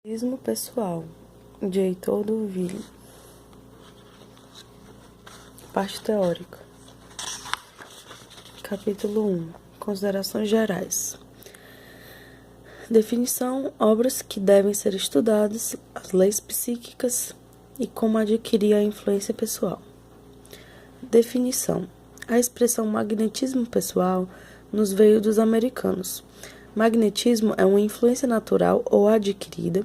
Magnetismo pessoal, de Heitor Duville. Parte teórica. Capítulo 1. Considerações gerais. Definição: obras que devem ser estudadas, as leis psíquicas e como adquirir a influência pessoal. Definição: a expressão magnetismo pessoal nos veio dos americanos. Magnetismo é uma influência natural ou adquirida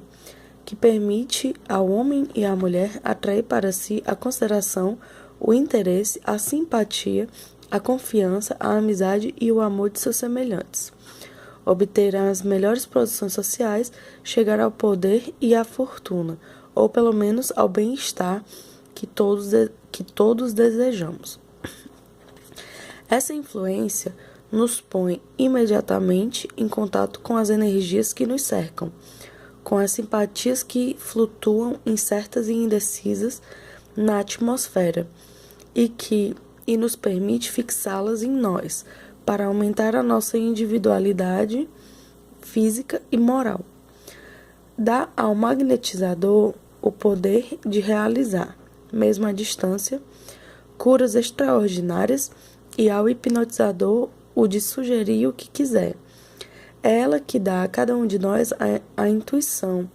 que permite ao homem e à mulher atrair para si a consideração, o interesse, a simpatia, a confiança, a amizade e o amor de seus semelhantes. Obter as melhores posições sociais, chegar ao poder e à fortuna, ou pelo menos ao bem-estar que todos desejamos. Essa influência nos põe imediatamente em contato com as energias que nos cercam, com as simpatias que flutuam incertas e indecisas na atmosfera e nos permite fixá-las em nós, para aumentar a nossa individualidade física e moral. Dá ao magnetizador o poder de realizar, mesmo à distância, curas extraordinárias e ao hipnotizador o de sugerir o que quiser. É ela que dá a cada um de nós a intuição,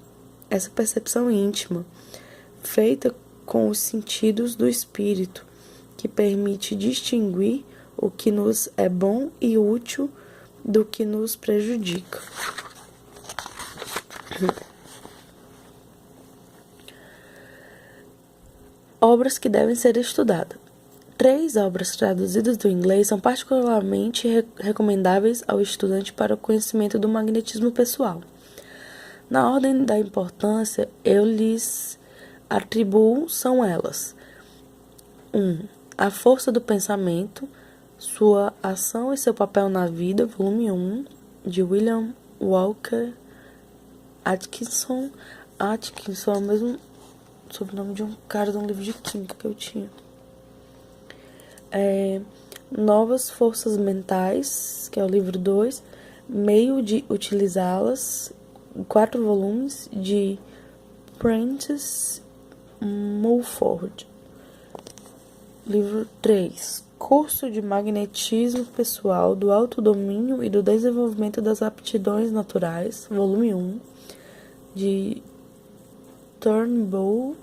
essa percepção íntima, feita com os sentidos do espírito, que permite distinguir o que nos é bom e útil do que nos prejudica. Obras que devem ser estudadas. 3 obras traduzidas do inglês são particularmente recomendáveis ao estudante para o conhecimento do magnetismo pessoal. Na ordem da importância, eu lhes atribuo são elas: 1. A Força do Pensamento, Sua Ação e Seu Papel na Vida, volume 1, de William Walker Atkinson. Atkinson é o mesmo sobrenome de um cara de um livro de química que eu tinha. Novas Forças Mentais, que é o livro 2, Meio de Utilizá-las, 4 volumes, de Prentice Mulford. Livro 3, Curso de Magnetismo Pessoal, do Autodomínio e do Desenvolvimento das Aptidões Naturais, volume 1, de Turnbull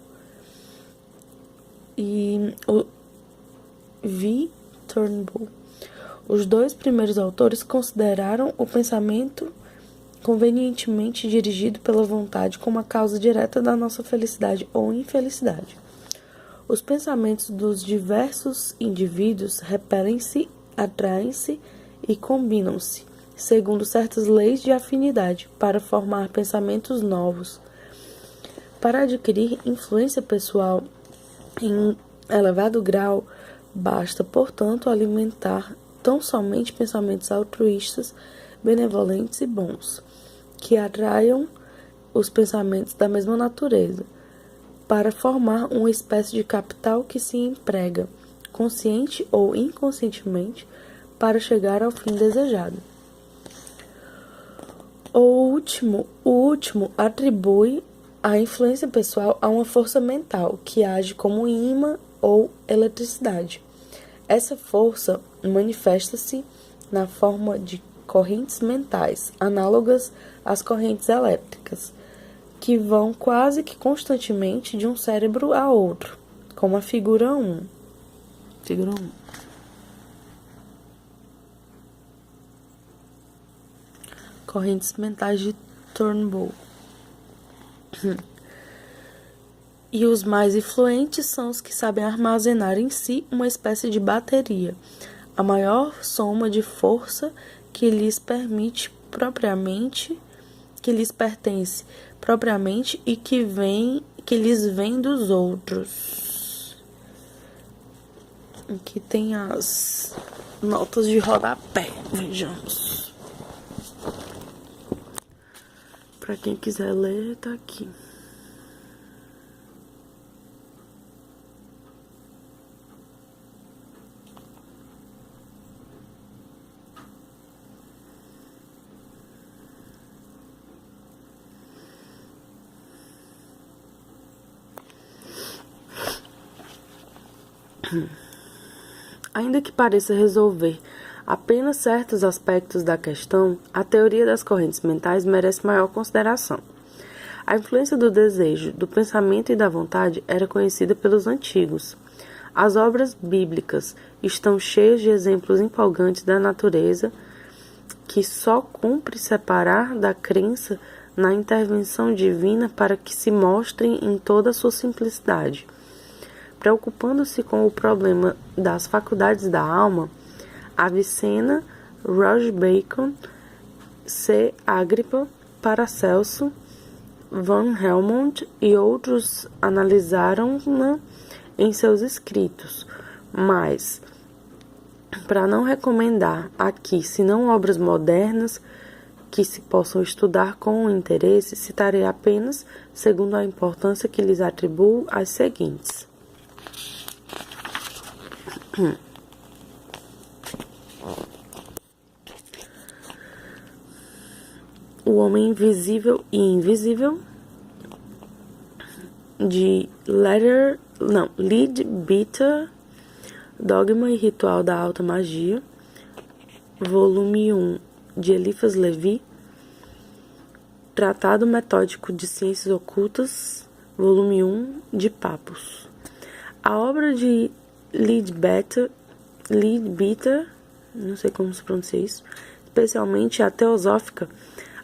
e V. Turnbull. Os 2 primeiros autores consideraram o pensamento convenientemente dirigido pela vontade como a causa direta da nossa felicidade ou infelicidade. Os pensamentos dos diversos indivíduos repelem-se, atraem-se e combinam-se, segundo certas leis de afinidade, para formar pensamentos novos. Para adquirir influência pessoal em elevado grau, basta, portanto, alimentar tão somente pensamentos altruístas, benevolentes e bons, que atraiam os pensamentos da mesma natureza, para formar uma espécie de capital que se emprega, consciente ou inconscientemente, para chegar ao fim desejado. O último atribui a influência pessoal a uma força mental que age como ímã ou eletricidade. Essa força manifesta-se na forma de correntes mentais, análogas às correntes elétricas, que vão quase que constantemente de um cérebro a outro, como a figura 1. Correntes mentais de Turnbull. E os mais influentes são os que sabem armazenar em si uma espécie de bateria, a maior soma de força que lhes pertence propriamente e que lhes vem dos outros. Aqui tem as notas de rodapé, vejamos. Para quem quiser ler, tá aqui. Ainda que pareça resolver apenas certos aspectos da questão, a teoria das correntes mentais merece maior consideração. A influência do desejo, do pensamento e da vontade era conhecida pelos antigos. As obras bíblicas estão cheias de exemplos empolgantes da natureza que só cumpre separar da crença na intervenção divina para que se mostrem em toda a sua simplicidade. Preocupando-se com o problema das faculdades da alma, Avicena, Roger Bacon, C. Agrippa, Paracelso, Van Helmont e outros analisaram-na em seus escritos, mas, para não recomendar aqui senão obras modernas que se possam estudar com interesse, citarei apenas, segundo a importância que lhes atribuo, as seguintes. O Homem Invisível e Invisível, de Leadbeater, Dogma e Ritual da Alta Magia, volume 1, de Eliphas Levi, Tratado Metódico de Ciências Ocultas, volume 1, de Papus. A obra de Leadbeater, não sei como se pronuncia isso, especialmente a teosófica,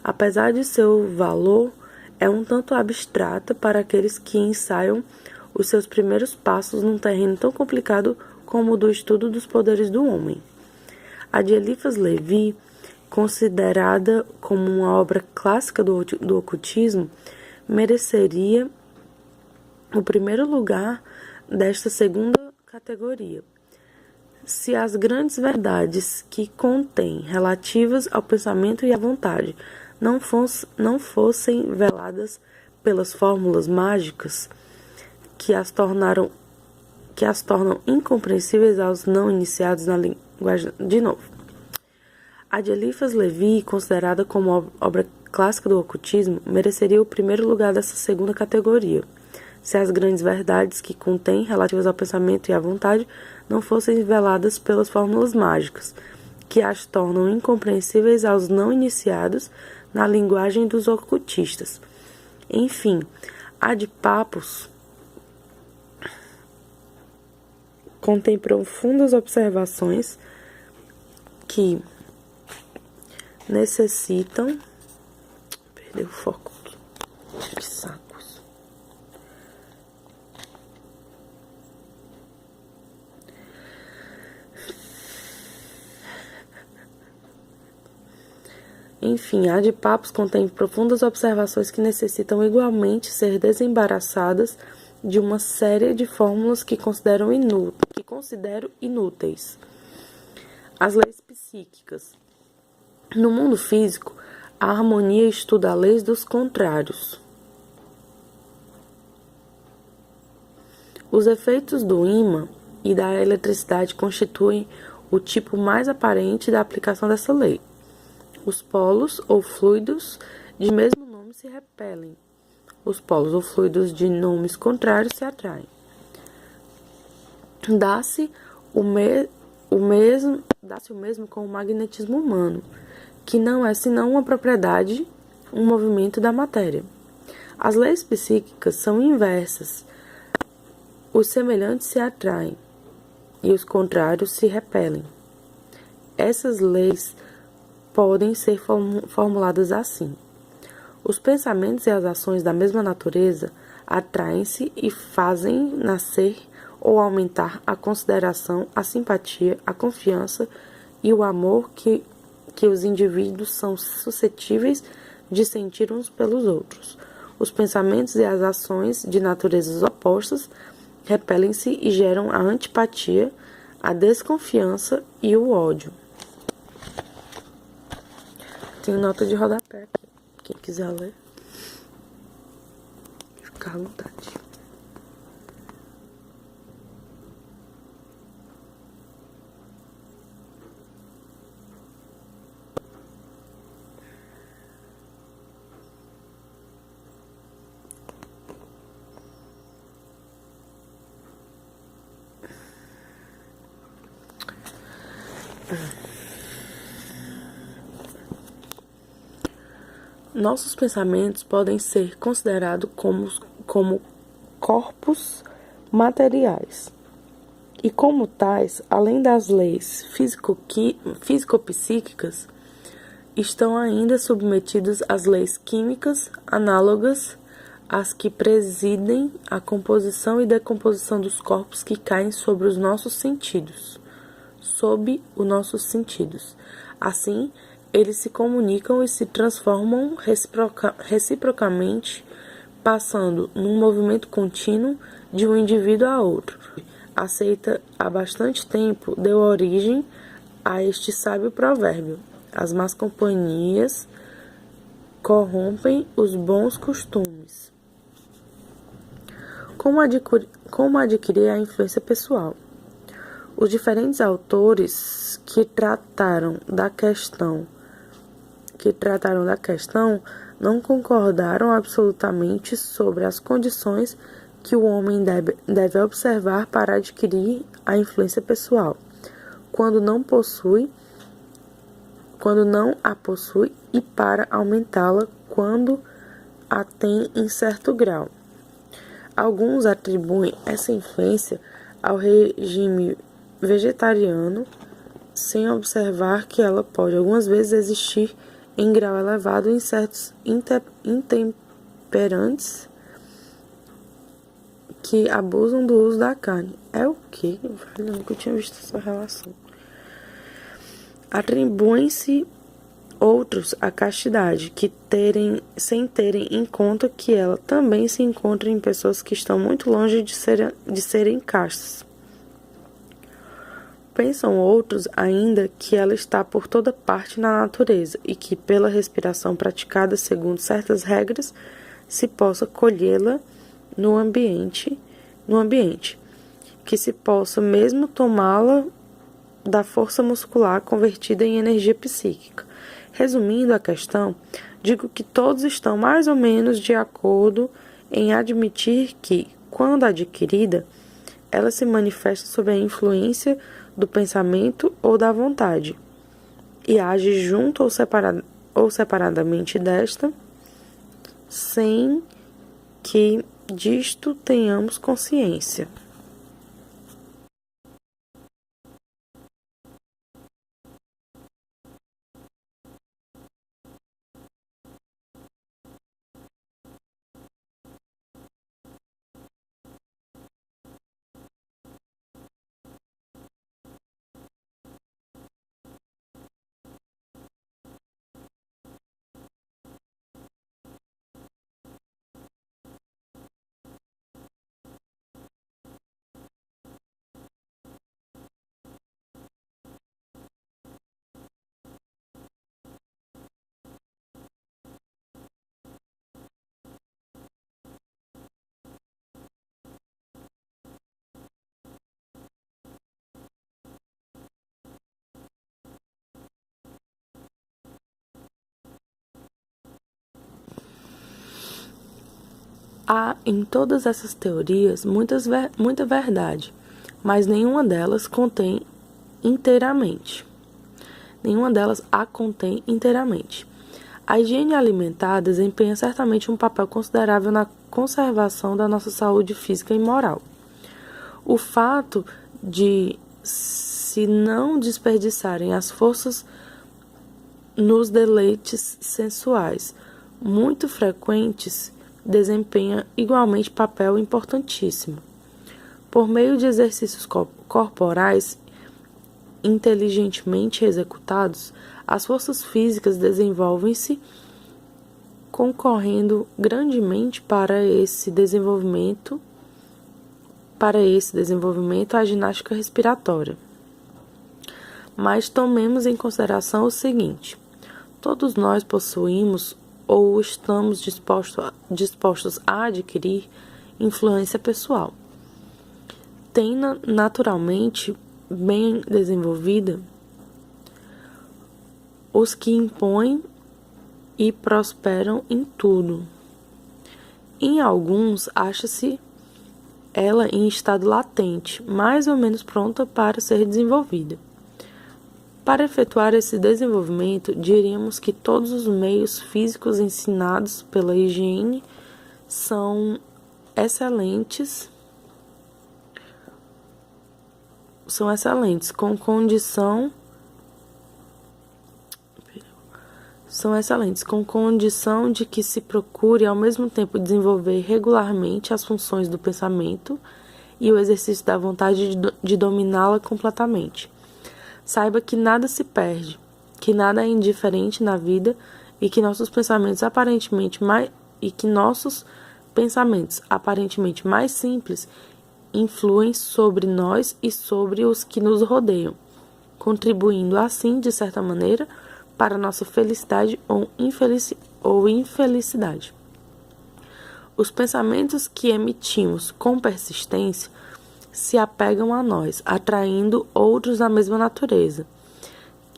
apesar de seu valor, é um tanto abstrata para aqueles que ensaiam os seus primeiros passos num terreno tão complicado como o do estudo dos poderes do homem. A de Eliphas Levi, considerada como uma obra clássica do ocultismo, mereceria o primeiro lugar desta segunda categoria. Se as grandes verdades que contém relativas ao pensamento e à vontade não fossem veladas pelas fórmulas mágicas que as tornam incompreensíveis aos não iniciados na linguagem. De novo, a de Eliphas Levi, considerada como obra clássica do ocultismo, mereceria o primeiro lugar dessa segunda categoria, se as grandes verdades que contém relativas ao pensamento e à vontade não fossem veladas pelas fórmulas mágicas que as tornam incompreensíveis aos não iniciados na linguagem dos ocultistas. Enfim, a de Papus contém profundas observações que necessitam... Perdeu o foco aqui. Que sacos. Enfim, a de Papus contém profundas observações que necessitam igualmente ser desembaraçadas de uma série de fórmulas que considero inúteis. As leis psíquicas. No mundo físico, a harmonia estuda as leis dos contrários. Os efeitos do ímã e da eletricidade constituem o tipo mais aparente da aplicação dessa lei. Os polos ou fluidos de mesmo nome se repelem. Os polos ou fluidos de nomes contrários se atraem. Dá-se o mesmo com o magnetismo humano, que não é senão uma propriedade, um movimento da matéria. As leis psíquicas são inversas. Os semelhantes se atraem e os contrários se repelem. Essas leis podem ser formuladas assim. Os pensamentos e as ações da mesma natureza atraem-se e fazem nascer ou aumentar a consideração, a simpatia, a confiança e o amor que os indivíduos são suscetíveis de sentir uns pelos outros. Os pensamentos e as ações de naturezas opostas repelem-se e geram a antipatia, a desconfiança e o ódio. Tem nota de rodapé aqui. Quem quiser ler, fica à vontade. Nossos pensamentos podem ser considerados como corpos materiais. E como tais, além das leis físico-psíquicas, estão ainda submetidos às leis químicas análogas às que presidem a composição e decomposição dos corpos que caem sobre os nossos sentidos. Assim, eles se comunicam e se transformam reciprocamente, passando num movimento contínuo de um indivíduo a outro. Aceita há bastante tempo deu origem a este sábio provérbio: as más companhias corrompem os bons costumes. Como adquirir a influência pessoal? Os diferentes autores que trataram da questão não concordaram absolutamente sobre as condições que o homem deve observar para adquirir a influência pessoal, quando não a possui, e para aumentá-la quando a tem em certo grau. Alguns atribuem essa influência ao regime vegetariano, sem observar que ela pode algumas vezes existir em grau elevado em certos intemperantes que abusam do uso da carne. É o quê? Eu nunca tinha visto essa relação. Atribuem-se outros à castidade, sem terem em conta que ela também se encontra em pessoas que estão muito longe de serem castas. Pensam outros ainda que ela está por toda parte na natureza e que, pela respiração praticada segundo certas regras, se possa colhê-la no ambiente, que se possa mesmo tomá-la da força muscular convertida em energia psíquica. Resumindo a questão, digo que todos estão mais ou menos de acordo em admitir que, quando adquirida, ela se manifesta sob a influência do pensamento ou da vontade, e age junto ou separadamente desta, sem que disto tenhamos consciência. Há em todas essas teorias muita verdade, mas nenhuma delas a contém inteiramente. A higiene alimentar desempenha certamente um papel considerável na conservação da nossa saúde física e moral. O fato de se não desperdiçarem as forças nos deleites sensuais, muito frequentes, desempenha igualmente papel importantíssimo. Por meio de exercícios corporais inteligentemente executados, as forças físicas desenvolvem-se, concorrendo grandemente para esse desenvolvimento a ginástica respiratória. Mas tomemos em consideração o seguinte: todos nós possuímos ou estamos dispostos a adquirir influência pessoal. Tem naturalmente bem desenvolvida os que impõem e prosperam em tudo. Em alguns, acha-se ela em estado latente, mais ou menos pronta para ser desenvolvida. Para efetuar esse desenvolvimento, diríamos que todos os meios físicos ensinados pela higiene são excelentes, com condição de que se procure ao mesmo tempo desenvolver regularmente as funções do pensamento e o exercício da vontade de dominá-la completamente. Saiba que nada se perde, que nada é indiferente na vida e que nossos pensamentos aparentemente mais simples influem sobre nós e sobre os que nos rodeiam, contribuindo assim, de certa maneira, para nossa felicidade ou infelicidade. Os pensamentos que emitimos com persistência se apegam a nós, atraindo outros da mesma natureza,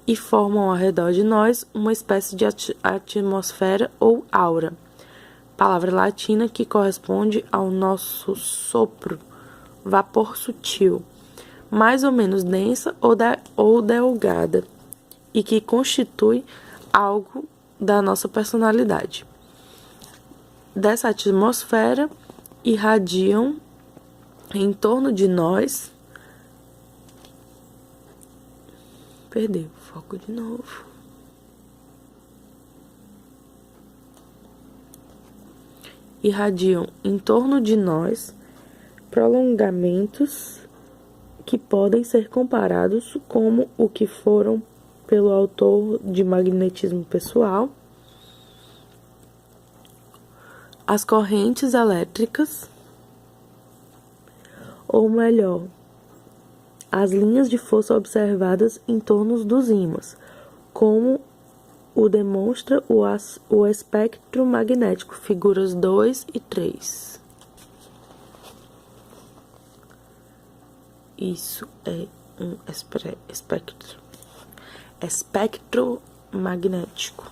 e formam ao redor de nós uma espécie de atmosfera ou aura, palavra latina que corresponde ao nosso sopro, vapor sutil, mais ou menos densa ou delgada, e que constitui algo da nossa personalidade. Dessa atmosfera irradiam em torno de nós. Perdeu o foco de novo. Irradiam em torno de nós prolongamentos que podem ser comparados como o que foram pelo autor de Magnetismo Pessoal, as correntes elétricas, ou melhor, as linhas de força observadas em torno dos ímãs, como o demonstra o espectro magnético, figuras 2 e 3. Isso é um espectro magnético.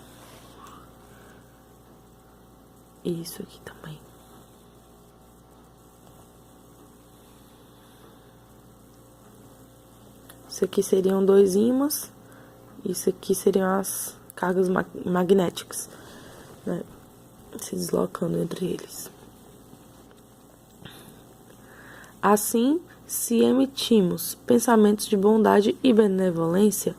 Isso aqui também. Isso aqui seriam 2 ímãs. Isso aqui seriam as cargas magnéticas, né? Se deslocando entre eles. Assim, se emitimos pensamentos de bondade e benevolência,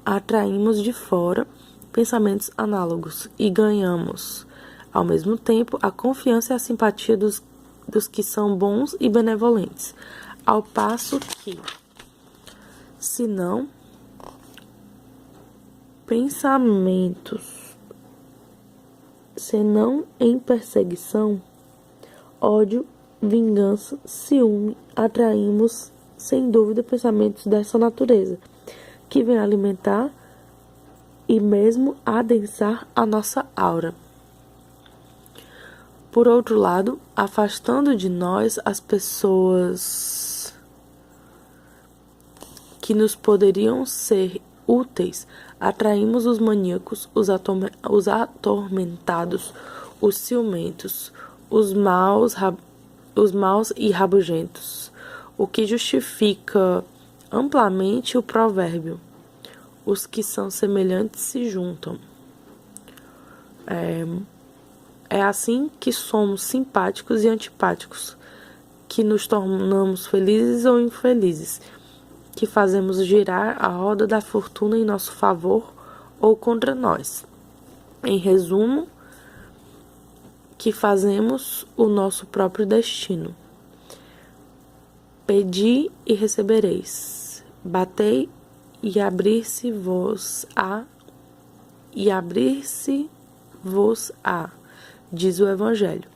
atraímos de fora pensamentos análogos e ganhamos, ao mesmo tempo, a confiança e a simpatia dos que são bons e benevolentes, ao passo que, se não, pensamentos, senão em perseguição, ódio, vingança, ciúme, atraímos, sem dúvida, pensamentos dessa natureza, que vêm alimentar e mesmo adensar a nossa aura. Por outro lado, afastando de nós as pessoas que nos poderiam ser úteis, atraímos os maníacos, os atormentados, os ciumentos, os maus e rabugentos, o que justifica amplamente o provérbio: os que são semelhantes se juntam. É assim que somos simpáticos e antipáticos, que nos tornamos felizes ou infelizes, que fazemos girar a roda da fortuna em nosso favor ou contra nós. Em resumo, que fazemos o nosso próprio destino. Pedi e recebereis. Batei e abrir-se-vos-á, diz o Evangelho.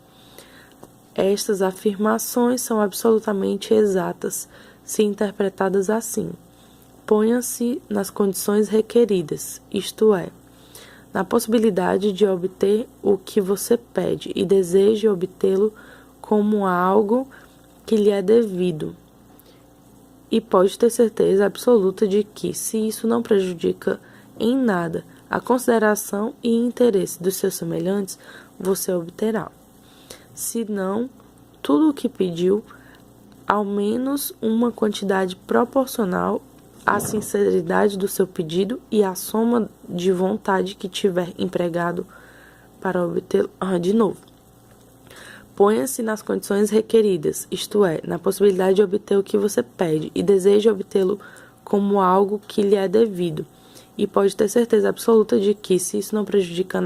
Estas afirmações são absolutamente exatas, se interpretadas assim. Ponha-se nas condições requeridas, isto é, na possibilidade de obter o que você pede e deseje obtê-lo como algo que lhe é devido. E pode ter certeza absoluta de que, se isso não prejudica em nada a consideração e interesse dos seus semelhantes, você obterá. Se não, tudo o que pediu, ao menos uma quantidade proporcional, a sinceridade do seu pedido e a soma de vontade que tiver empregado para obtê-lo. De novo. Ponha-se nas condições requeridas, isto é, na possibilidade de obter o que você pede e deseja obtê-lo como algo que lhe é devido. E pode ter certeza absoluta de que, se isso não prejudica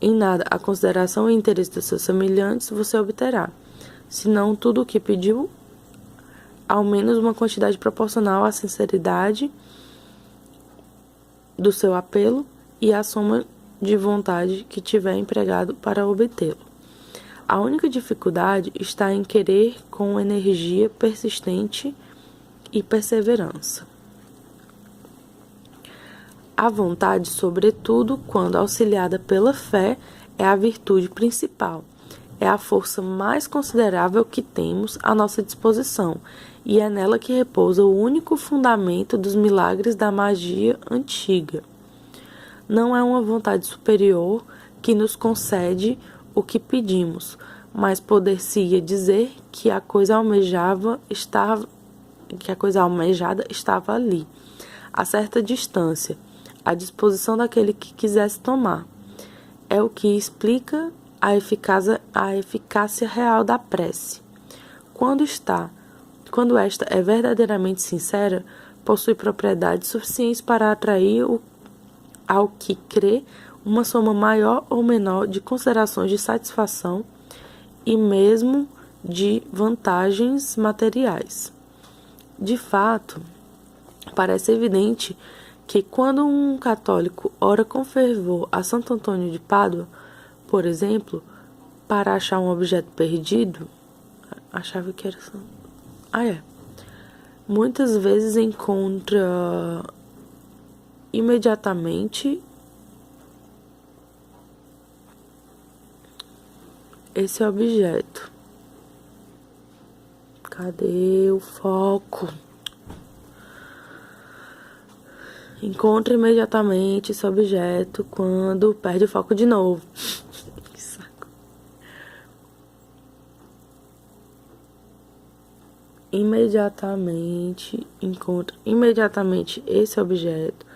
em nada a consideração e interesse dos seus semelhantes, você obterá. Se não tudo o que pediu, ao menos uma quantidade proporcional à sinceridade do seu apelo e à soma de vontade que tiver empregado para obtê-lo. A única dificuldade está em querer com energia persistente e perseverança. A vontade, sobretudo, quando auxiliada pela fé, é a virtude principal. É a força mais considerável que temos à nossa disposição, e é nela que repousa o único fundamento dos milagres da magia antiga. Não é uma vontade superior que nos concede o que pedimos, mas poder-se-ia dizer que a coisa almejada estava ali, a certa distância, à disposição daquele que quisesse tomar. É o que explica a eficácia real da prece. Quando esta é verdadeiramente sincera, possui propriedades suficientes para atrair ao que crê uma soma maior ou menor de considerações de satisfação e mesmo de vantagens materiais. De fato, parece evidente que quando um católico ora com fervor a Santo Antônio de Pádua, por exemplo, para achar um objeto perdido, achava que era muitas vezes encontra imediatamente esse objeto. Cadê o foco? Encontra imediatamente esse objeto quando perde o foco de novo. Que saco. Encontra imediatamente esse objeto